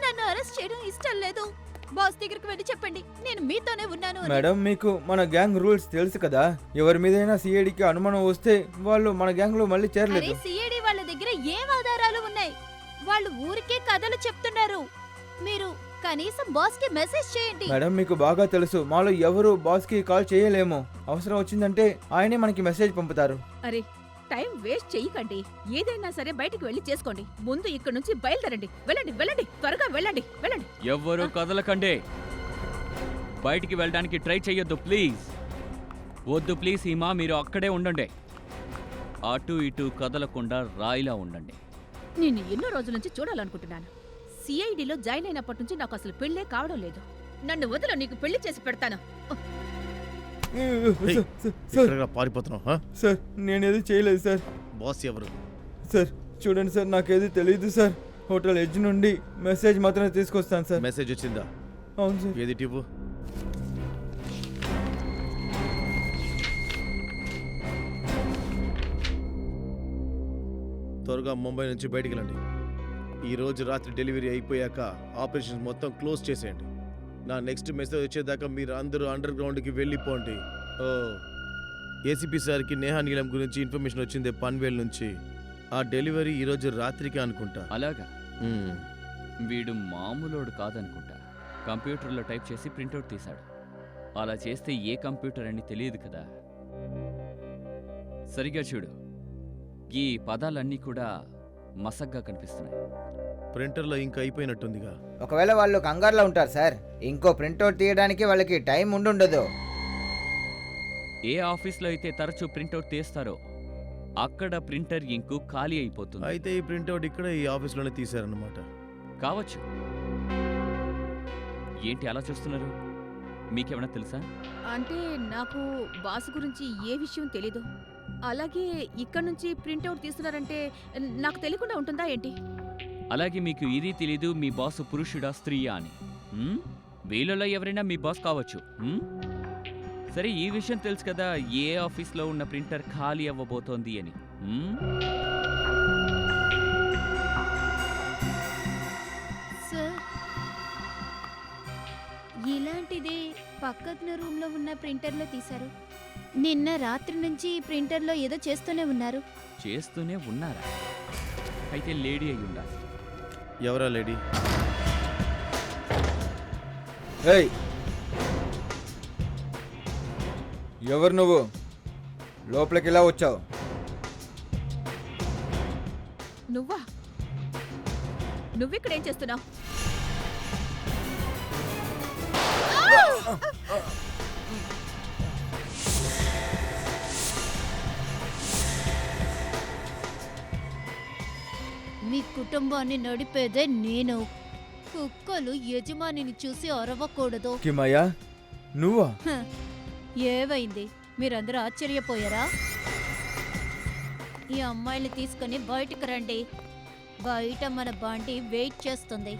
నన్ను అరెస్ట్ చేయడం ఇష్టం లేదు. బాస్ దగ్గరికి వెళ్ళి చెప్పండి నేను మీతోనే ఉన్నాను అని. మేడం మీకు మన గ్యాంగ్ రూల్స్ తెలుసు కదా. ఎవరి మీదైనా సిఐడికి అనుమానం వస్తే వాళ్ళు మన గ్యాంగ్ లో మళ్ళీ అరే, చేరలేదు. సిఐడి వాళ్ళ దగ్గర ఏం ఆధారాలు ఉన్నాయి? వాళ్ళు ఊరికే కథలు చెప్తున్నారు. మీరు కనీసం బాస్ కి మెసేజ్ చేయండి. మేడం మీకు బాగా తెలుసు, మాలో ఎవరు బాస్ కి కాల్ చేయలేము. అవసరం వచ్చిందంటే ఆయనే మనకి మెసేజ్ పంపుతారు. అరే, టైం వేస్ట్ చెయ్యకండి. ఏదైనా సరే బయటికి వెళ్ళి చేసుకోండి. ముందు ఇక్కడ నుంచి బయలుదేరండి. వెళ్ళండి వెళ్ళండి, త్వరగా వెళ్ళండి వెళ్ళండి. ఎవ్వరూ కదలకండి. బయటికి వెళ్ళడానికి ట్రై చెయ్యొద్దు ప్లీజ్. వద్దు ప్లీజ్ హీమా, మీరు అక్కడే ఉండండి. అటు ఇటు కదలకుండా రాయిలా ఉండండి. నేను ఎన్నో రోజుల నుంచి చూడాలనుకుంటున్నాను. సిఐడిలో జాయిన్ అయినప్పటి నుంచి నాకు అసలు పెళ్ళే కావడం లేదు. నన్ను వదిలో నీకు పెళ్లి చేసి పెడతాను. ఏయ్, ఎక్కడికి పారిపోతున్నావు? ఆ? సార్ నేనేది చేయలేదు సార్. బాస్ ఎవరు? సార్ చూడండి సార్, నాకేది తెలియదు సార్. హోటల్ ఎడ్జ్ నుండి మెసేజ్ మాత్రమే తీసుకొస్తాను సార్. మెసేజ్ వచ్చిందా? అవును సార్. ఏది టిప్పు? త్వరగా ముంబై నుంచి బయటికి రండి. ఈ రోజు రాత్రి డెలివరీ అయిపోయాక ఆపరేషన్స్ మొత్తం క్లోజ్ చేసేయండి. నా నెక్స్ట్ మెసేజ్ వచ్చేదాకా మీరు అందరూ అండర్ గ్రౌండ్కి వెళ్ళిపోండి. ఓ, ఏసీపీ సార్కి నేహా నీలం గురించి ఇన్ఫర్మేషన్ వచ్చింది పన్వేల్ నుంచి. ఆ డెలివరీ ఈరోజు రాత్రికి అనుకుంటా. అలాగా? మ్మ్. వీడు మామూలోడు కాదనుకుంటా. కంప్యూటర్లో టైప్ చేసి ప్రింటౌట్ తీశాడు. అలా చేస్తే ఏ కంప్యూటర్ అని తెలియదు కదా. సరిగా చూడు, ఈ పదాలన్నీ కూడా మసగ్గా కనిపిస్తున్నాయి. ప్రింటర్లో ఇంకా అయిపోయినట్టుందిగా. ఒకవేళ వాళ్ళు కంగారులో ఉంటారు సార్. ఇంకో ప్రింట్అవుట్ తీయడానికి వాళ్ళకి టైం ఉండుండదు. ఏ ఆఫీస్లో అయితే తరచూ ప్రింటౌట్ తీస్తారో అక్కడ ప్రింటర్ ఇంకు ఖాళీ అయిపోతుంది. అయితే ఈ ప్రింట్అవుట్ ఇక్కడ ఈ ఆఫీస్లోనే తీశారన్నమాట. కావచ్చు. ఏంటి అలా చూస్తున్నారు? మీకేమైనా తెలుసా? అంటే నాకు బాస్ గురించి ఏ విషయం తెలీదు. అలాగే ఇక్కడ నుంచి ప్రింట్అవుట్ తీస్తున్నారంటే నాకు తెలియకుండా ఉంటుందా ఏంటి? అలాగే మీకు ఇది తెలీదు మీ బాస్ పురుషుడా స్త్రీయా అని. వీళ్ళలో ఎవరైనా మీ బాస్ కావచ్చు. సరే, ఈ విషయం తెలుసు కదా, ఏ ఆఫీస్లో ఉన్న ప్రింటర్ ఖాళీ అవ్వబోతోంది అని. సార్, ఇలాంటిదే పక్కన రూమ్లో ఉన్న ప్రింటర్లో తీశారు. నిన్న రాత్రి నుంచి ప్రింటర్లో ఏదో చేస్తూనే ఉన్నారు. చేస్తూనే ఉన్నారా? అయితే లేడీ అయి ఉండాలి. ఎవరా లేడీ? ఏయ్, ఎవరు నువ్వు? లోపలికి ఇలా వచ్చావు? నువ్వా? నువ్విక్కడేం చేస్తున్నావు? కుటుంబాన్ని నడిపేదే నేను. కుక్కలు యజమానిని చూసి అరవకూడదు. కిమయ్య నువ్వా? హ, ఏవైంది? మీరందరూ ఆశ్చర్యపోయారా? ఈ అమ్మాయిని తీసుకుని బయటికి రండి. బయట మన బండి వెయిట్ చేస్తుంది.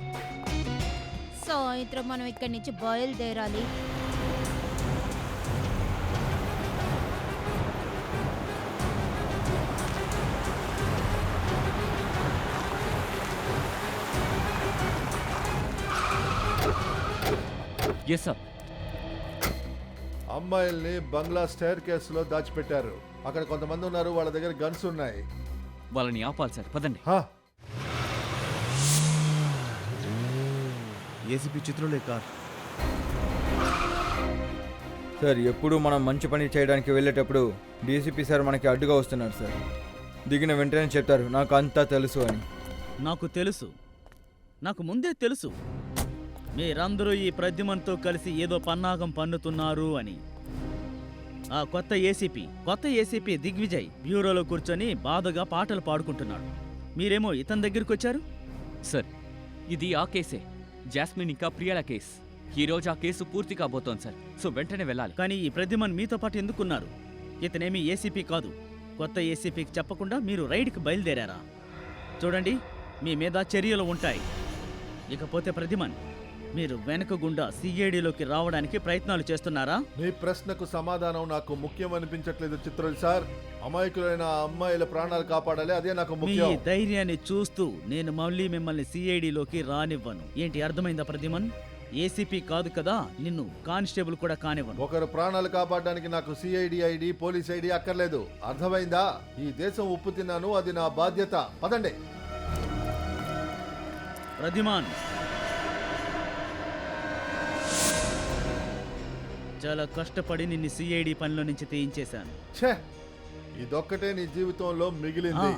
సాయంత్రం మనం ఇక్కడి నుంచి బయలుదేరాలి. Yes sir. అమ్మాయిల్ని బంగ్లా స్టైర్ కేసులో దాచిపెట్టారు. అక్కడ కొంతమంది ఉన్నారు, వాళ్ళ దగ్గర గన్స్ ఉన్నాయి. వాళ్ళని ఆపాలి సార్, పదండి. హా, ఏసీపీ చిత్రంలో కార్. సార్ ఎప్పుడు మనం మంచి పని చేయడానికి వెళ్ళేటప్పుడు డీసీపీ సార్ మనకి అడ్డుగా వస్తున్నారు సార్. దిగిన వెంటనే చెప్తారు నాకు అంతా తెలుసు అని. నాకు తెలుసు, నాకు ముందే తెలుసు మీరందరూ ఈ ప్రద్యుమన్తో కలిసి ఏదో పన్నాగం పన్నుతున్నారు అని. ఆ కొత్త ఏసీపీ దిగ్విజయ్ బ్యూరోలో కూర్చొని బాధగా పాటలు పాడుకుంటున్నాడు. మీరేమో ఇతని దగ్గరికి వచ్చారు. సార్, ఇది ఆ కేసే, జాస్మిన్ ఇంకా ప్రియాల కేస్. ఈ రోజు ఆ కేసు పూర్తి కాబోతోంది సార్. సో వెంటనే వెళ్ళాలి. కానీ ఈ ప్రద్యుమన్ మీతో పాటు ఎందుకున్నారు? ఇతనేమీ ఏసీపీ కాదు. కొత్త ఏసీపీకి చెప్పకుండా మీరు రైడ్కి బయలుదేరారా? చూడండి, మీ మీద చర్యలు ఉంటాయి. ఇకపోతే ప్రద్యుమన్, మీరు వెనక గుండా సిఐడిలోకి రావడానికి ప్రయత్నాలు చేస్తున్నారా? మీ ప్రశ్నకు సమాధానం నాకు ముఖ్యం అనిపించట్లేదు చిత్రోల్ సార్. అమాయకులైన ఆ అమ్మాయిల ప్రాణాలు కాపాడాలి, అదే నాకు మీ ముఖ్యం. ధైర్యాన్ని చూస్తూ నేను మళ్ళీ మిమ్మల్ని సిఐడిలోకి రానివ్వను. ఏంటి అర్థమైందా ప్రద్యుమన్? ఏసీపీ కాదు కదా, నిన్ను కానిస్టేబుల్ కూడా కానివ్వను. ఒకరు ప్రాణాలు కాపాడడానికి నాకు సిఐడి పోలీస్ ఐడి అక్కర్లేదు. అర్థమైందా? ఈ దేశం ఉప్పు తిన్నాను, అది నా బాధ్యత. పదండి. ప్రద్యుమన్, చాలా కష్టపడి నిన్ను సిఐడి పనిలో నుంచి తీయించేశాను. ఛే, ఇదొక్కటే నీ జీవితంలో మిగిలింది.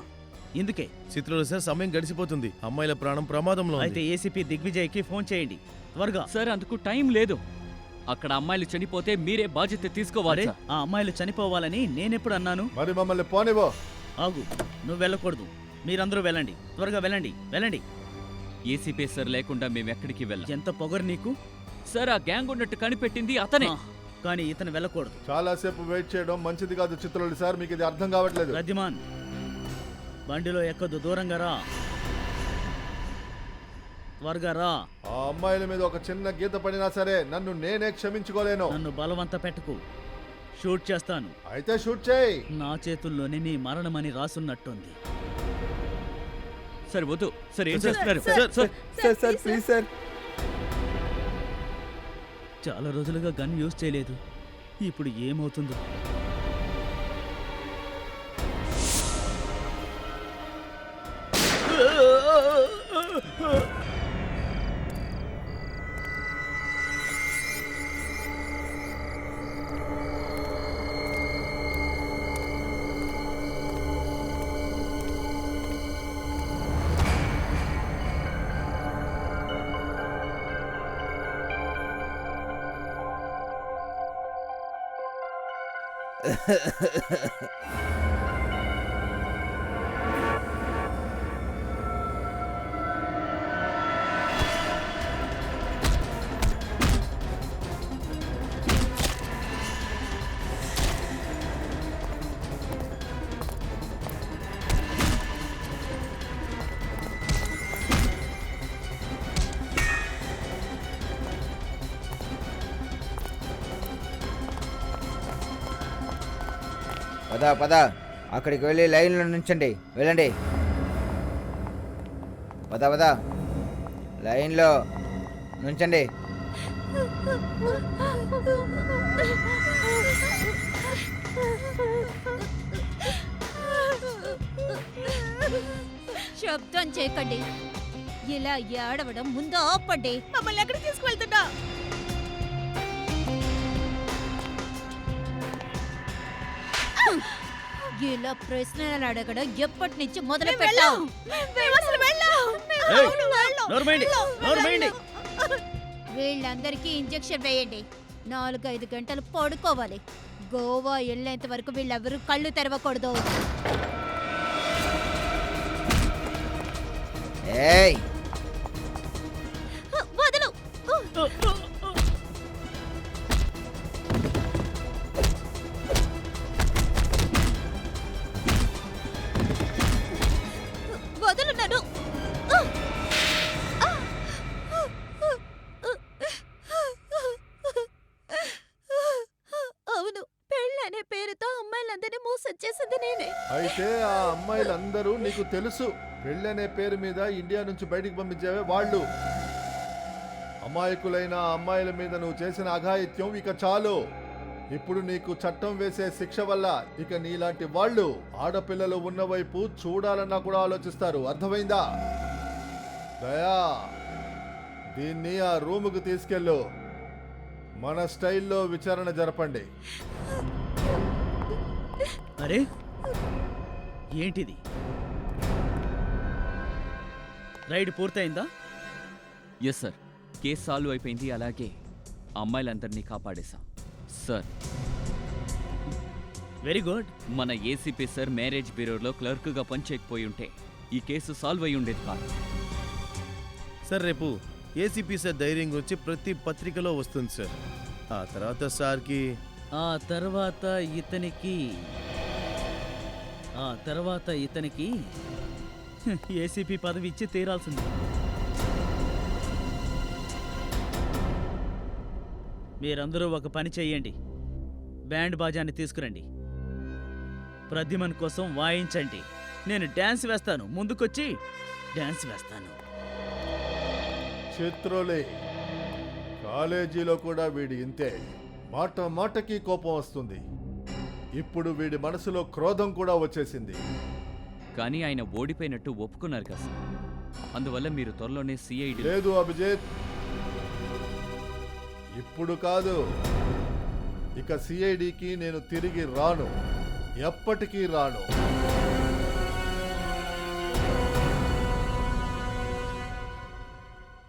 ఇందుకే చిత్రంలో సార్ సమయం గడిచిపోతుంది. అమ్మాయిల ప్రాణం ప్రమాదంలో అయితే ఉంది. ఏసీపీ దిగ్విజయ్కి ఫోన్ చేయండి త్వరగా. సార్, అందుకు టైం లేదు. అక్కడ అమ్మాయిలు చనిపోతే మీరే బాధ్యత తీసుకోవాలి అరే, సార్. ఆ అమ్మాయిలు చనిపోవాలని నేనెప్పుడు అన్నాను? మరి మమ్మల్ని పోనివో. ఆగు, నువ్వు వెళ్ళకూడదు. మీరందరూ వెళ్ళండి, త్వరగా వెళ్ళండి, వెళ్ళండి. ఏసీపీ సార్ లేకుండా మేము ఎక్కడికి వెళ్ళాం. ఎంత పొగరు నీకు? సార్, ఆ గ్యాంగ్ ఉన్నట్టు కనిపెట్టింది అతనే. కానీ ఇతను వెళ్ళకూడదు. చాలాసేపు వెయిట్ చేయడం మంచిది కాదు చిత్రోలు సార్. మీకు ఇది అర్థం కావట్లేదు. ప్రద్యుమన్, బండిలో ఎక్కదు, దూరంగా రా, త్వరగా రా. ఆ అమ్మాయిల మీద ఒక చిన్న గీత పడినా సరే నన్ను నేనే క్షమించుకోలేను. నన్ను బలవంత పెట్టుకు, షూట్ చేస్తాను. అయితే షూట్ చేయి. నా చేతుల్లోనే నీ మరణమని రాసున్నట్టుంది. సార్ వద్దు సార్, ఏం చేస్తున్నారు? Sir sir please sir. చాలా రోజులుగా గన్ యూజ్ చేయలేదు, ఇప్పుడు ఏమవుతుందో. పద పద, అక్కడికి వెళ్ళి లైన్లో నుంచండి. వెళ్ళండి, పద పద, లైన్లో నుంచండి. శబ్దం చేయకండి. ఇలా ఏడవడం ముందు ఆపండి. మమ్మల్ని ఎక్కడికి తీసుకువెళ్తున్నా? ఇలా ప్రశ్నలు అడగడం ఎప్పటి నుంచి మొదలు పెట్టావు? వీళ్ళందరికీ ఇంజెక్షన్ వేయండి. 4-5 గంటలు పడుకోవాలి. గోవా వెళ్ళేంత వరకు వీళ్ళెవరూ కళ్ళు తెరవకూడదు. ఏయ్ వదలు వదలు నన్ను అవును, పెళ్ళనే పేరుతో అమ్మాయిలందరినీ మోసం చేసింది నేనే. అయితే ఆ అమ్మాయిలందరూ నీకు తెలుసు. పెళ్ళనే పేరు మీద ఇండియా నుంచి బయటికి పంపించేవే వాళ్ళు. అమాయకులైన ఆ అమ్మాయిల మీద నువ్వు చేసిన అఘాయిత్యం ఇక చాలు. ఇప్పుడు నీకు చట్టం వేసే శిక్ష వల్ల ఇక నీలాంటి వాళ్ళు ఆడపిల్లలు ఉన్న వైపు చూడాలన్నా కూడా ఆలోచిస్తారు. అర్థమైందా? దయా, దీన్ని ఆ రూముకు తీసుకెళ్ళు. మన స్టైల్లో విచారణ జరపండి. అరే ఏంటిది? రైడ్ పూర్తయిందా? ఎస్ సార్, కేసు సాల్వ్ అయిపోయింది. అలాగే అమ్మాయిలందరినీ కాపాడేశాం సార్. Very good. మన ఏసీపీ సార్ మ్యారేజ్ బ్యూరోలో క్లర్క్గా పనిచేయకపోయి ఉంటే ఈ కేసు సాల్వ్ అయి ఉండేది కాదు. సార్ రేపు ఏసీపీ సార్ ధైర్యం గురించి ప్రతి పత్రికలో వస్తుంది సార్. ఆ తర్వాత సార్కి ఆ తర్వాత ఇతనికి ఏసీపీ పదవి ఇచ్చి తీరాల్సింది. మీరందరూ ఒక పని చెయ్యండి. బ్యాండ్ బాజాన్ని తీసుకురండి. ప్రద్యుమన్ కోసం వాయించండి. నేను డ్యాన్స్ వేస్తాను. ముందుకొచ్చి డ్యాన్స్ వేస్తాను. చిత్రులే, కాలేజీలో కూడా వీడి ఇంతే. మాట మాటకి కోపం వస్తుంది. ఇప్పుడు వీడి మనసులో క్రోధం కూడా వచ్చేసింది. కానీ ఆయన ఓడిపోయినట్టు ఒప్పుకున్నారు కదా సార్. అందువల్ల మీరు త్వరలోనే సిఐడి. లేదు అభిజిత్, ఇప్పుడు కాదు. ఇక సిఐడికి నేను తిరిగి రాను. ఎప్పటికీ రాను.